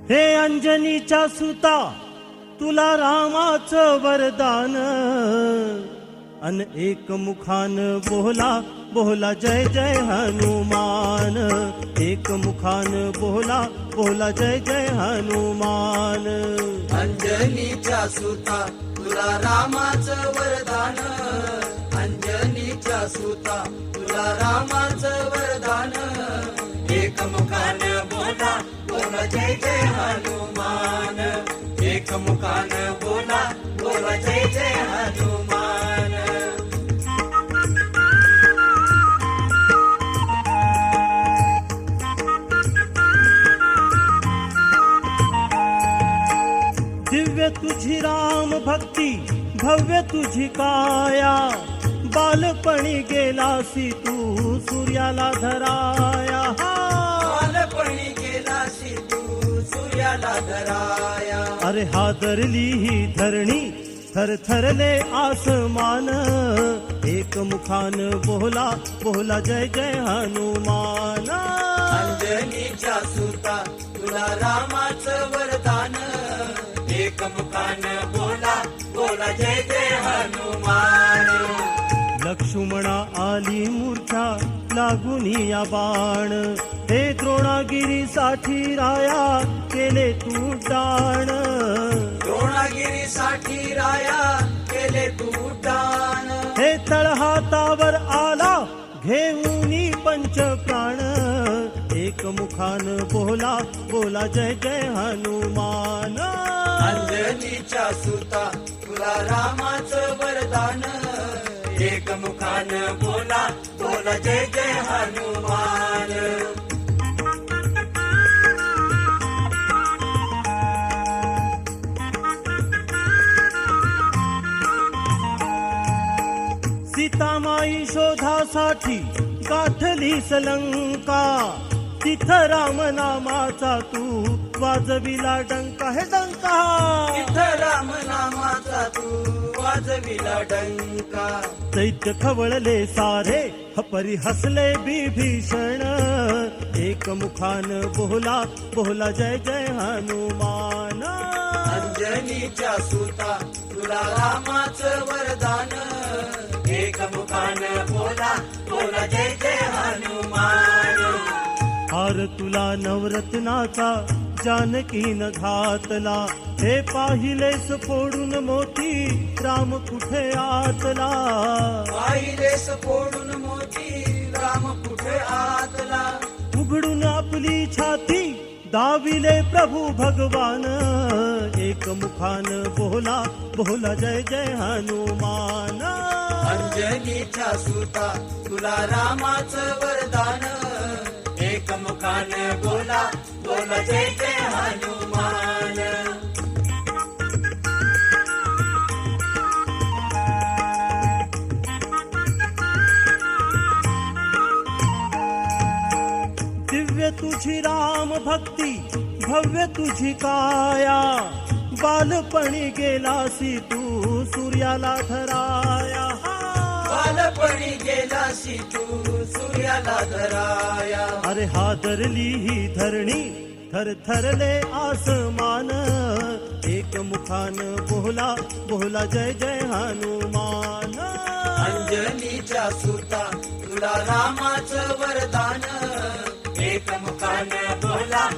हे अंजनीच्या सुता तुला रामाचं वरदान, अन एक मुखान बोला बोला जय जय हनुमान, एक मुखान बोला बोला जय जय हनुमान। अंजनीच्या सुता तुला रामाचं वरदान, अंजनीच्या सुता तुला रामाचं वरदान, एक मुखान बोला बोला जय जय हनुमान, एक मुखान बोला बोला जय जय हनुमान। दिव्य तुझी राम भक्ती भव्य तुझी काया, बालपणी गेलासी तू सूर्याला धराया, बालपणी गेलासी तू सूर्याला धराया। अरे हादरली ही धरणी थरथरले आसमान, एक मुखान बोला बोला जय जय हनुमान। अंजनीच्या सुता तुला रामाचं वरदान, एक मुखान बोला बोला जय जय हनुमान। लक्ष्मणा आली मूर्छा लागुनी या बाण, हे द्रोणागिरीसाठी राया केले तू दान, द्रोणागिरीसाठी राया केले तू दान। हे तळहातावर आला घेऊनी पंच प्राण, एक मुखान बोला बोला जय जय हनुमान। अंजनीच्या सुता तुला रामाचं वरदान, एक मुखान बोला बोला जय जय हनुमान। सीतामाई शोधासाठी गाठलीस लंका, तिथं राम नामाचा तू वाजविला डंका, हे डंका तिथं राम नामाचा तू वाजविला डंका। दैत्य खवळले सारे हपरी हसले विभीषण, एक मुखान बोला बोला जय जय हनुमान। अंजनीच्या सुता तुला रामाचं वरदान, एक मुखान बोला बोला जय जय हनुमान। हार तुला नवरत्नाचा जानकीन घातला, हे पाहिलेस फोडून मोती राम कुठे आतला, पाहिलेस फोडून मोती राम कुठे आतला। उघडून आपली छाती दाविले प्रभू भगवान, एक मुखान बोला बोला जय जय हनुमान। अंजनीच्या सुता तुला रामाचं वरदान, एक मुखान बोला बोला जय जय हनुमान। दिव्य तुझी राम भक्ती भव्य तुझी काया, बालपणी गेलासी तू सूर्याला धराया, बालपणी गेलासी तू सूर्याला धराया। अरे हादरली ही धरणी थरथरले आसमान, एक मुखान बोला बोला जय जय हनुमान। अंजनीच्या सुता तुला रामाचं वरदान, एक मुखान बोला